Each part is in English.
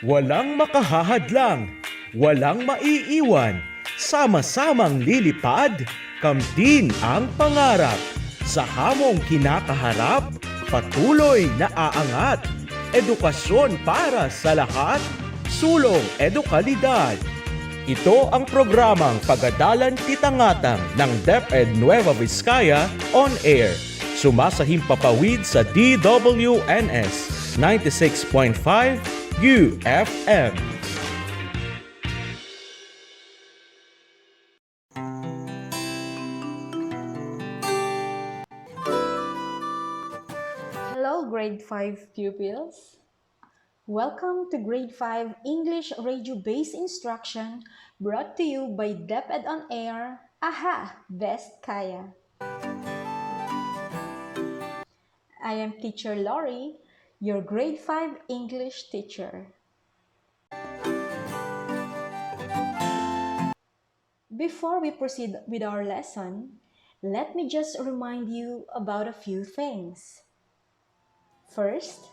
Walang makahahadlang, walang maiiwan, sama-samang lilipad, kamtin ang pangarap. Sa hamong kinakaharap, patuloy na aangat. Edukasyon para sa lahat, sulong edukalidad. Ito ang programang Pagadalan Titangatang ng DepEd Nueva Vizcaya on air. Sumasahimpapawid sa DWNS 96.5 UFM. Hello, Grade 5 pupils. Welcome to Grade 5 English Radio-Based Instruction brought to you by DepEd on Air, AHA, Best Kaya. I am Teacher Lori, your Grade 5 English teacher. Before we proceed with our lesson, let me just remind you about a few things. First,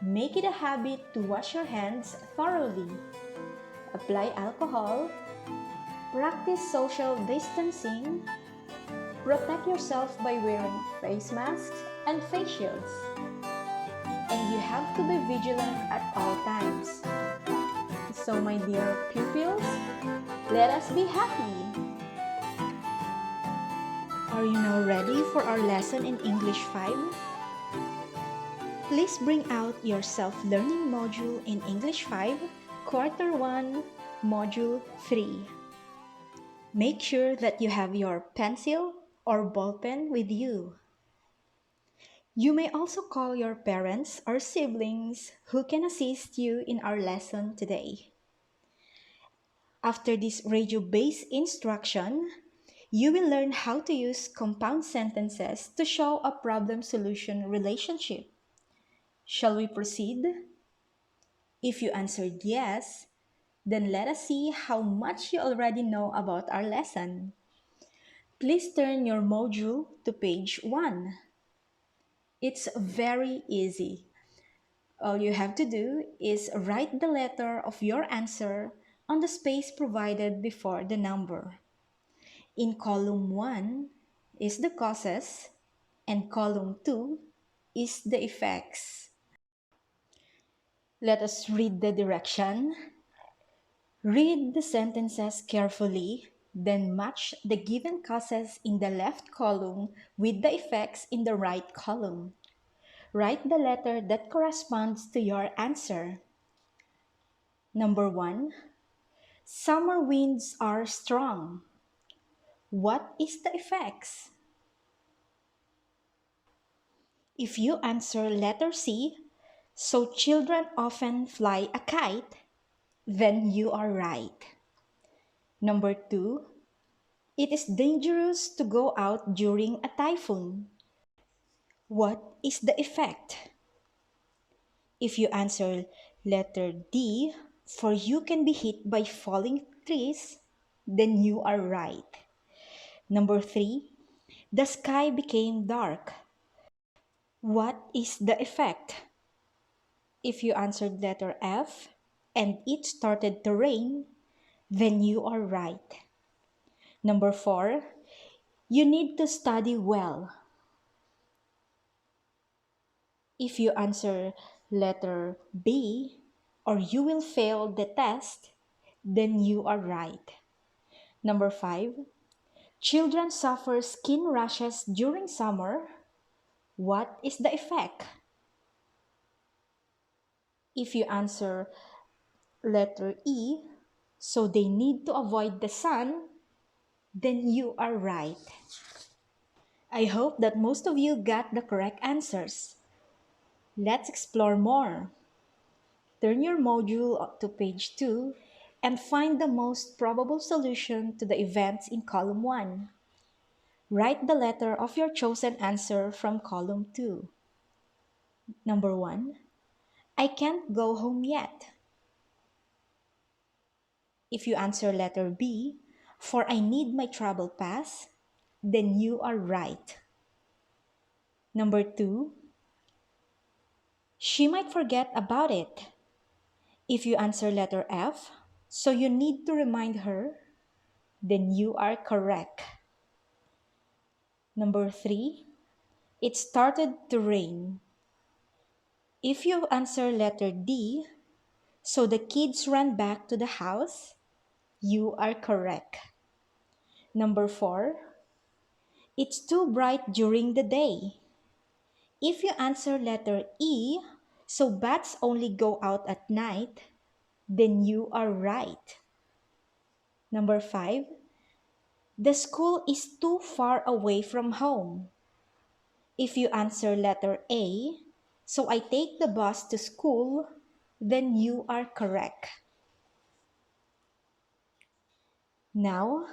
make it a habit to wash your hands thoroughly. Apply alcohol. Practice social distancing. Protect yourself by wearing face masks and face shields. And you have to be vigilant at all times. So my dear pupils, let us be happy. Are you now ready for our lesson in English 5? Please bring out your self-learning module in English 5, Quarter 1, Module 3. Make sure that you have your pencil or ballpen with you. You may also call your parents or siblings who can assist you in our lesson today. After this radio-based instruction, you will learn how to use compound sentences to show a problem-solution relationship. Shall we proceed? If you answered yes, then let us see how much you already know about our lesson. Please turn your module to page 1. It's very easy. All you have to do is write the letter of your answer on the space provided before the number. In column 1 is the causes and column 2 is the effects. Let us read the direction. Read the sentences carefully, then match the given causes in the left column with the effects in the right column. Write the letter that corresponds to your answer. Number 1. Summer winds are strong. What is the effects? If you answer letter C, so children often fly a kite, then you are right. Number 2. It is dangerous to go out during a typhoon. What is the effect? If you answer letter D, for you can be hit by falling trees, then you are right. Number 3, the sky became dark. What is the effect? If you answered letter F and it started to rain, then you are right. Number 4, you need to study well. If you answer letter B, or you will fail the test, then you are right. Number 5, children suffer skin rashes during summer. What is the effect? If you answer letter E, so they need to avoid the sun, then you are right. I hope that most of you got the correct answers. Let's explore more. Turn your module to page 2 and find the most probable solution to the events in column 1. Write the letter of your chosen answer from column 2. Number 1, I can't go home yet. If you answer letter B, for I need my travel pass, then you are right. Number 2, she might forget about it. If you answer letter F, so you need to remind her, then you are correct. Number 3, it started to rain. If you answer letter D, so the kids ran back to the house, you are correct. Number 4, it's too bright during the day. If you answer letter E, so bats only go out at night, then you are right. Number 5, the school is too far away from home. If you answer letter A, so I take the bus to school, then you are correct. Now,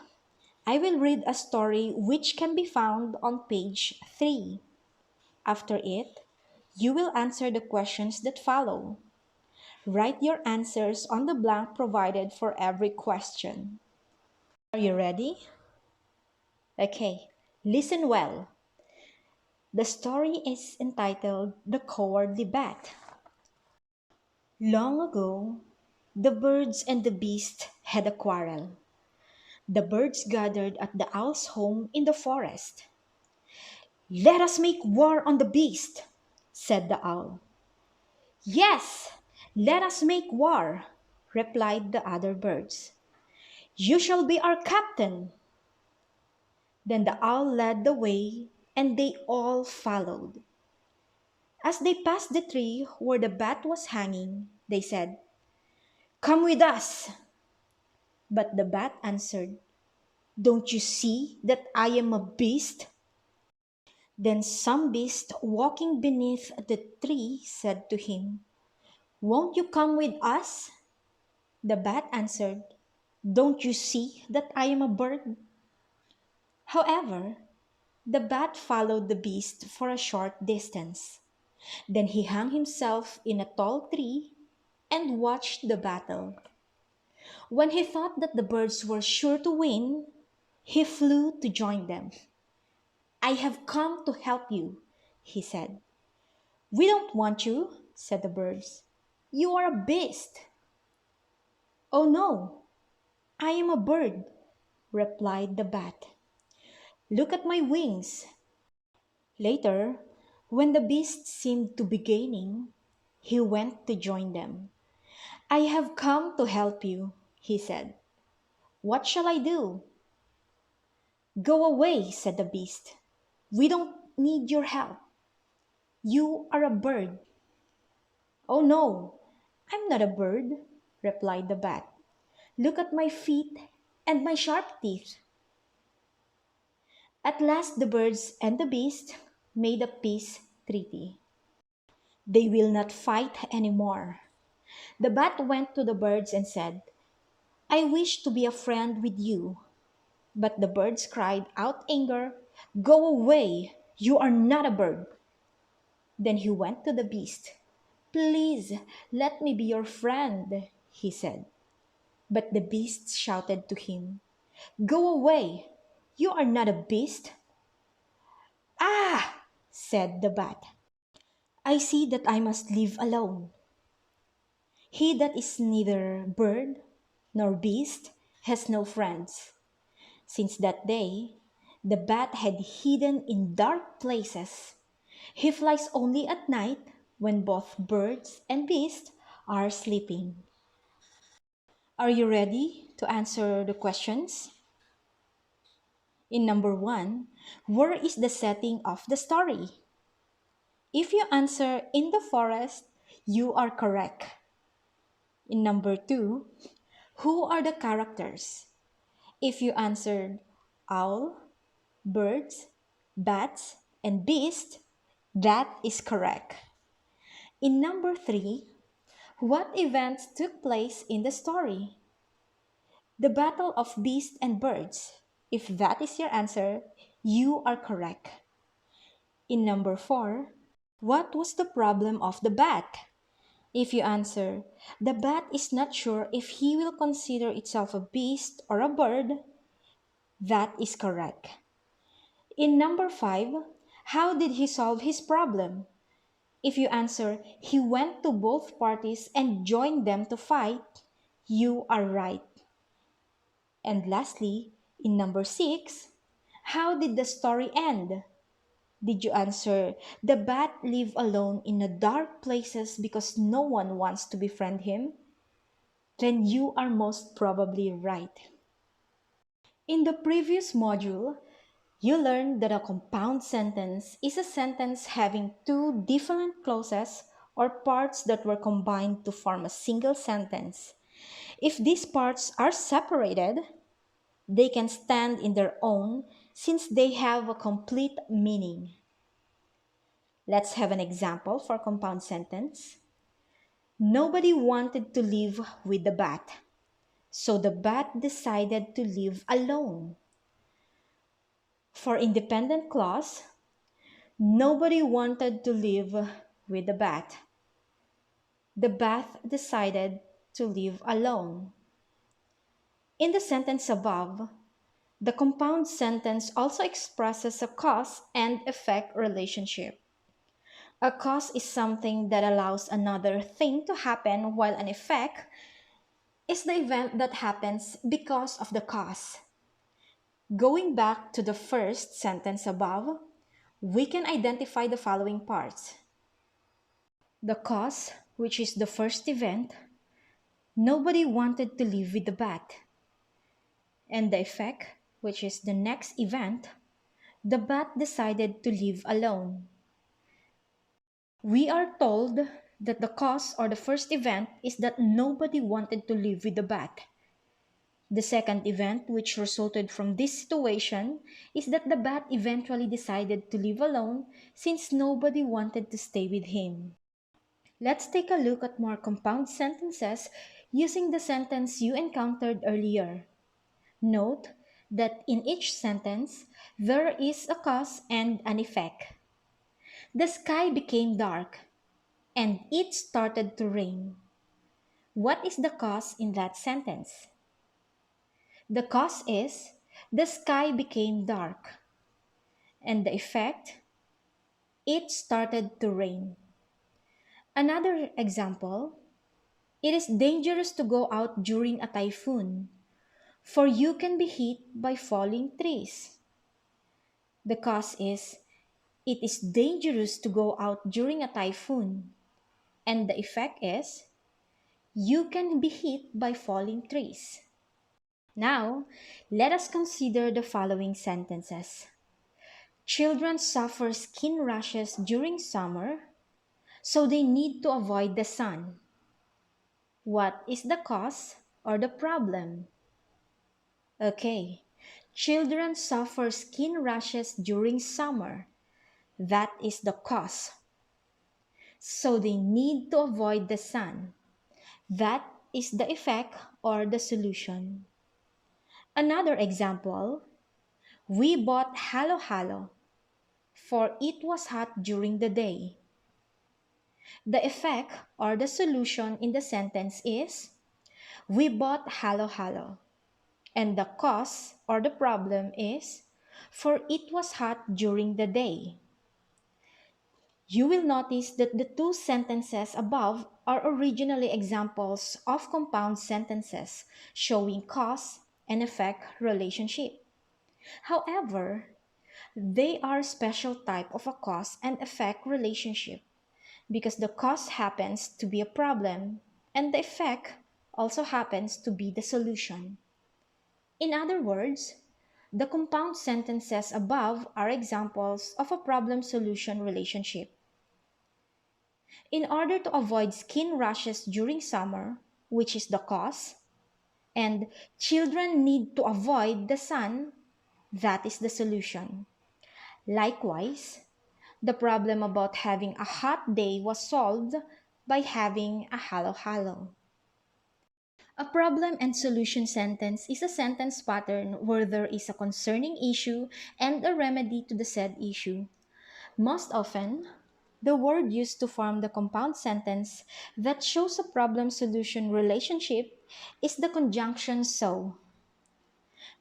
I will read a story which can be found on page 3. After it, you will answer the questions that follow. Write your answers on the blank provided for every question. Are you ready? Okay, listen well. The story is entitled The Cowardly Bat. Long ago, the birds and the beast had a quarrel. The birds gathered at the owl's home in the forest. "Let us make war on the beast," said the owl. "Yes, let us make war," replied the other birds. "You shall be our captain." Then the owl led the way, and they all followed. As they passed the tree where the bat was hanging, they said, "Come with us." But the bat answered, "Don't you see that I am a beast?" Then some beast walking beneath the tree said to him, "Won't you come with us?" The bat answered, "Don't you see that I am a bird?" However, the bat followed the beast for a short distance. Then he hung himself in a tall tree and watched the battle. When he thought that the birds were sure to win, he flew to join them. "I have come to help you," he said. "We don't want you," said the birds. "You are a beast." "Oh no, I am a bird," replied the bat. "Look at my wings." Later, when the beast seemed to be gaining, he went to join them. "I have come to help you," he said. "What shall I do?" "Go away," said the beast. "We don't need your help. You are a bird." "Oh no, I'm not a bird," replied the bat. "Look at my feet and my sharp teeth." At last the birds and the beast made a peace treaty. They will not fight anymore. The bat went to the birds and said, "I wish to be a friend with you." But the birds cried out anger, "Go away, you are not a bird." Then he went to the beast. "Please let me be your friend," he said. But the beast shouted to him, "Go away, you are not a beast." "Ah!" said the bat. "I see that I must live alone. He that is neither bird nor beast has no friends." Since that day, the bat had hidden in dark places. He flies only at night when both birds and beasts are sleeping. Are you ready to answer the questions? In number 1, where is the setting of the story? If you answer in the forest, you are correct. In number 2, who are the characters? If you answered owl, birds, bats, and beast, that is correct. In number 3, what events took place in the story? The battle of beasts and birds. If that is your answer, you are correct. In number 4, what was the problem of the bat? If you answer, the bat is not sure if he will consider itself a beast or a bird, that is correct. In number 5, how did he solve his problem? If you answer, he went to both parties and joined them to fight, you are right. And lastly, in number 6, how did the story end? Did you answer, the bat live alone in the dark places because no one wants to befriend him? Then you are most probably right. In the previous module, you learned that a compound sentence is a sentence having two different clauses or parts that were combined to form a single sentence. If these parts are separated, they can stand in their own since they have a complete meaning. Let's have an example for compound sentence. Nobody wanted to live with the bat, so the bat decided to live alone. For independent clause, nobody wanted to live with the bat. The bat decided to live alone. In the sentence above, the compound sentence also expresses a cause and effect relationship. A cause is something that allows another thing to happen, while an effect is the event that happens because of the cause. Going back to the first sentence above, we can identify the following parts. The cause, which is the first event, nobody wanted to live with the bat. And the effect, which is the next event, the bat decided to live alone. We are told that the cause or the first event is that nobody wanted to live with the bat. The second event, which resulted from this situation, is that the bat eventually decided to live alone since nobody wanted to stay with him. Let's take a look at more compound sentences using the sentence you encountered earlier. Note that in each sentence, there is a cause and an effect. The sky became dark, and it started to rain. What is the cause in that sentence? The cause is the sky became dark, and the effect, it started to rain. Another example, it is dangerous to go out during a typhoon, for you can be hit by falling trees. The cause is, it is dangerous to go out during a typhoon, and the effect is, you can be hit by falling trees. Now, let us consider the following sentences. Children suffer skin rashes during summer, so they need to avoid the sun. What is the cause or the problem? Okay, children suffer skin rashes during summer. That is the cause. So they need to avoid the sun. That is the effect or the solution. Another example, we bought halo-halo, for it was hot during the day. The effect or the solution in the sentence is, we bought halo-halo. And the cause or the problem is, for it was hot during the day. You will notice that the two sentences above are originally examples of compound sentences showing cause and effect relationship. However, they are special type of a cause and effect relationship because the cause happens to be a problem and the effect also happens to be the solution. In other words, the compound sentences above are examples of a problem-solution relationship. In order to avoid skin rashes during summer, which is the cause, and children need to avoid the sun, that is the solution. Likewise, the problem about having a hot day was solved by having a halo-halo. A problem and solution sentence is a sentence pattern where there is a concerning issue and a remedy to the said issue. Most often, the word used to form the compound sentence that shows a problem-solution relationship is the conjunction so.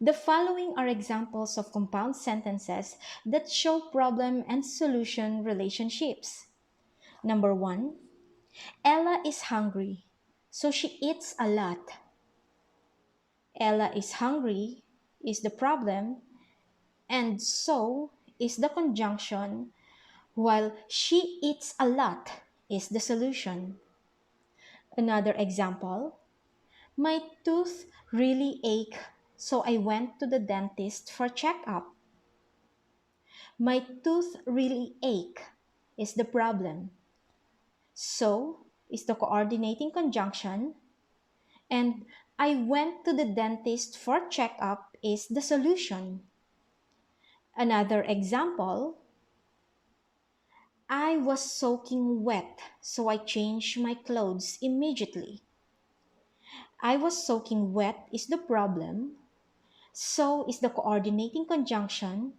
The following are examples of compound sentences that show problem and solution relationships. Number 1, Ella is hungry, so she eats a lot. Ella is hungry is the problem, and so is the conjunction, while she eats a lot is the solution. Another example, my tooth really ache, so I went to the dentist for checkup. My tooth really ache is the problem. So is the coordinating conjunction, and I went to the dentist for checkup is the solution. Another example, I was soaking wet, so I changed my clothes immediately. I was soaking wet is the problem, so is the coordinating conjunction,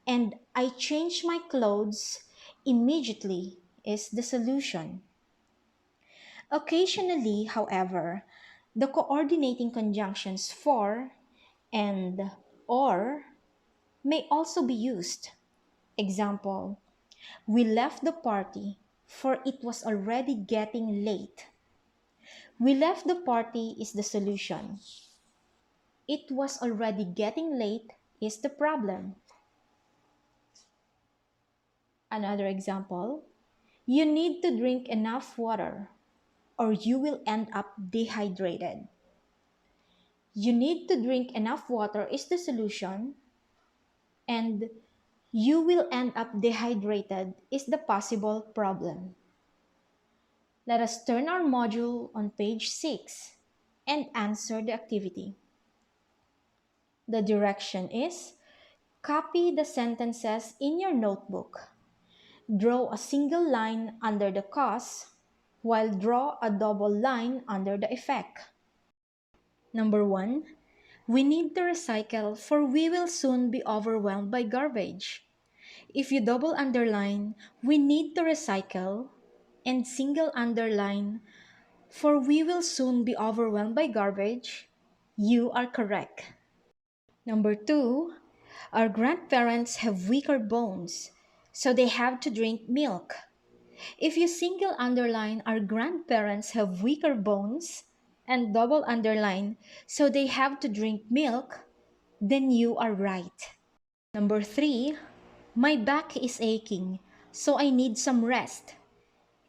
and I changed my clothes immediately is the solution. Occasionally, however, the coordinating conjunctions for and or may also be used. Example, we left the party for it was already getting late. We left the party is the solution. It was already getting late is the problem. Another example, you need to drink enough water or you will end up dehydrated. You need to drink enough water is the solution, and you will end up dehydrated is the possible problem. Let us turn our module on page 6 and answer the activity. The direction is copy the sentences in your notebook. Draw a single line under the cause while draw a double line under the effect. Number 1, we need to recycle for we will soon be overwhelmed by garbage. If you double underline, we need to recycle, and single underline, for we will soon be overwhelmed by garbage, you are correct. Number 2, our grandparents have weaker bones, so they have to drink milk. If you single underline, our grandparents have weaker bones, and double underline, so they have to drink milk, then you are right. Number 3, my back is aching, so I need some rest.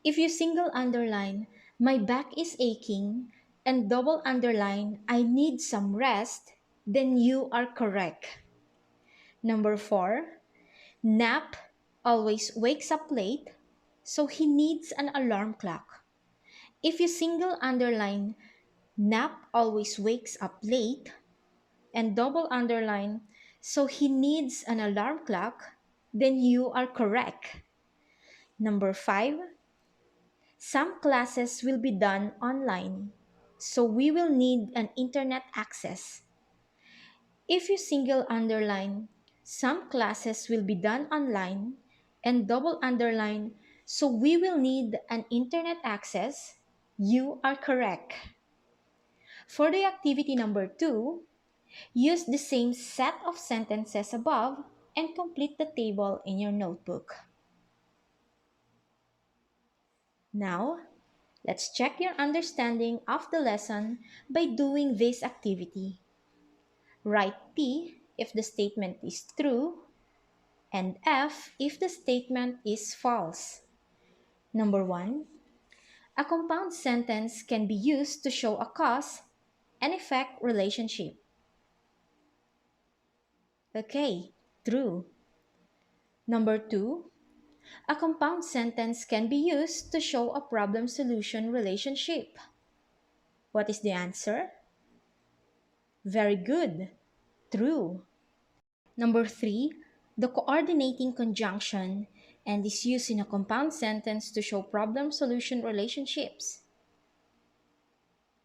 If you single underline, my back is aching, and double underline, I need some rest, then you are correct. Number 4, Nap always wakes up late, so he needs an alarm clock. If you single underline, Nap always wakes up late, and double underline, so he needs an alarm clock, then you are correct. Number 5, some classes will be done online, so we will need an internet access. If you single underline, some classes will be done online, and double underline, so we will need an internet access, you are correct. For the activity number 2, use the same set of sentences above and complete the table in your notebook. Now, let's check your understanding of the lesson by doing this activity. Write P if the statement is true and F if the statement is false. Number 1, a compound sentence can be used to show a cause and effect relationship. Okay, true. Number 2, a compound sentence can be used to show a problem-solution relationship. What is the answer? Very good. True. Number 3, the coordinating conjunction and is used in a compound sentence to show problem-solution relationships.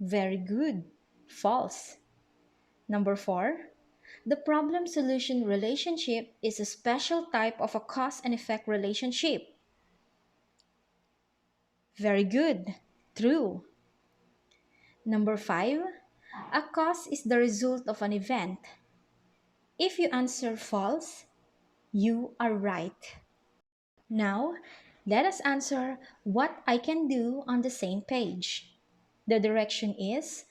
Very good. False. Number 4, the problem-solution relationship is a special type of a cause and effect relationship. Very good. True. Number 5, a cause is the result of an event. If you answer false, you are right. Now, Let us answer what I can do on the same page. The direction is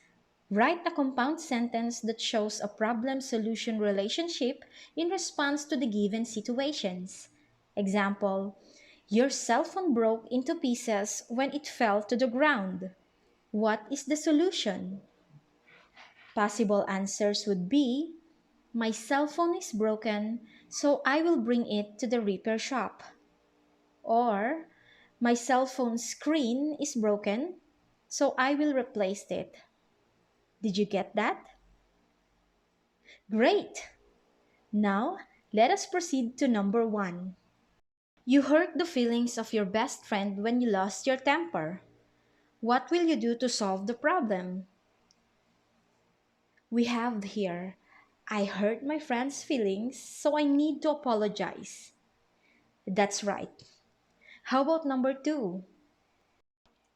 write a compound sentence that shows a problem-solution relationship in response to the given situations. Example, your cell phone broke into pieces when it fell to the ground. What is the solution? Possible answers would be, my cell phone is broken, so I will bring it to the repair shop. Or, my cell phone screen is broken, so I will replace it. Did you get that? Great! Now, let us proceed to number 1. You hurt the feelings of your best friend when you lost your temper. What will you do to solve the problem? We have here, I hurt my friend's feelings, so I need to apologize. That's right. How about number 2?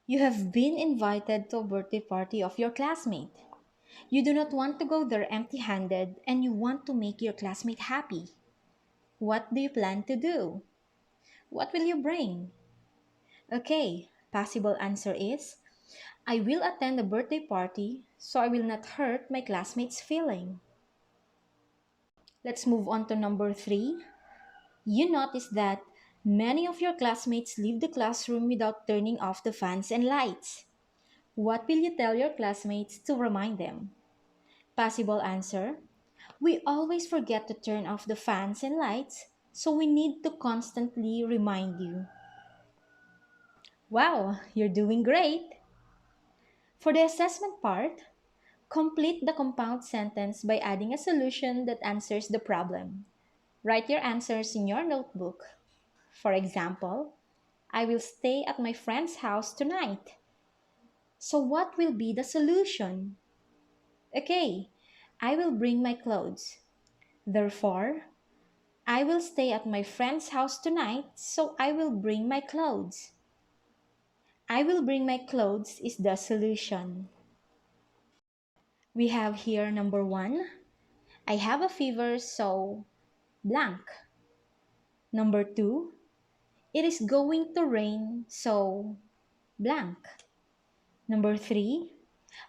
You have been invited to a birthday party of your classmate. You do not want to go there empty-handed and you want to make your classmate happy. What do you plan to do? What will you bring? Okay, possible answer is, I will attend a birthday party so I will not hurt my classmate's feeling. Let's move on to number 3. You notice that many of your classmates leave the classroom without turning off the fans and lights. What will you tell your classmates to remind them? Possible answer, we always forget to turn off the fans and lights, so we need to constantly remind you. Wow, you're doing great! For the assessment part, complete the compound sentence by adding a solution that answers the problem. Write your answers in your notebook. For example, I will stay at my friend's house tonight. So what will be the solution? Okay, I will bring my clothes. Therefore, I will stay at my friend's house tonight, so I will bring my clothes. I will bring my clothes is the solution. We have here number 1. I have a fever, so blank. Number 2. It is going to rain, so blank. Number 3.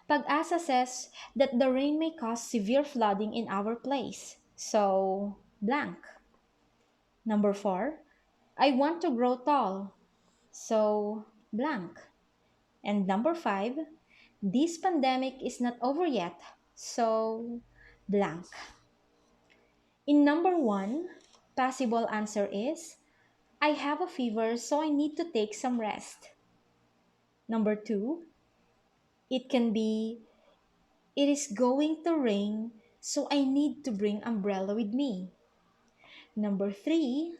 Pag-asa says that the rain may cause severe flooding in our place, so blank. Number 4. I want to grow tall, so blank. And number 5. This pandemic is not over yet, so blank. In number 1, possible answer is, I have a fever, so I need to take some rest. Number 2, it can be, it is going to rain, so I need to bring umbrella with me. Number 3,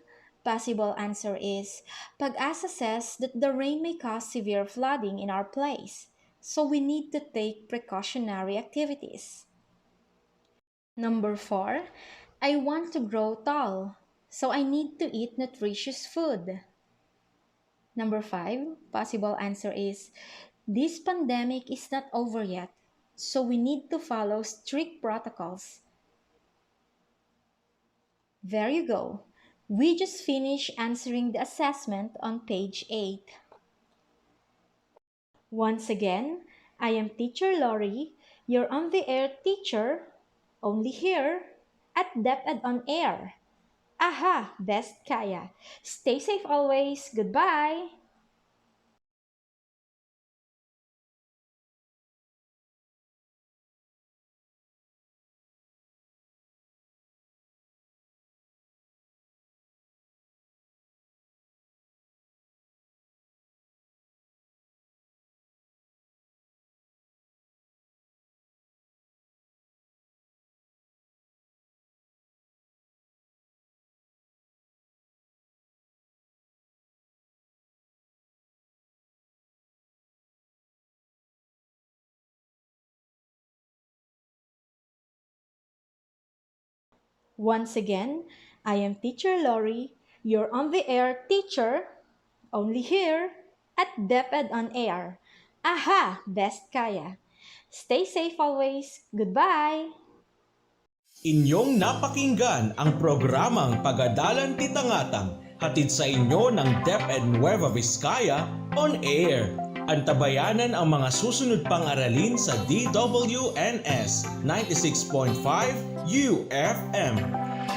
possible answer is, Pag-asa says that the rain may cause severe flooding in our place, so we need to take precautionary activities. Number 4, I want to grow tall, so I need to eat nutritious food. Number 5, possible answer is, this pandemic is not over yet, so we need to follow strict protocols. There you go. We just finished answering the assessment on page 8. Once again, I am Teacher Lori, your on-the-air teacher, only here at DepEd On Air. Aha, best kaya. Stay safe always. Goodbye. Once again, I am Teacher Lori, your on-the-air teacher, only here at DepEd On Air. Aha, best kaya. Stay safe always. Goodbye. Inyong napakinggan ang programang Pagadalan Titangatang Hatid sa inyo ng DepEd Nueva Vizcaya on air. Antabayanan ang mga susunod pang aralin sa DWNS 96.5 UFM.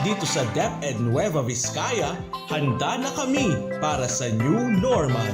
Dito sa DepEd Nueva Vizcaya, handa na kami para sa new normal.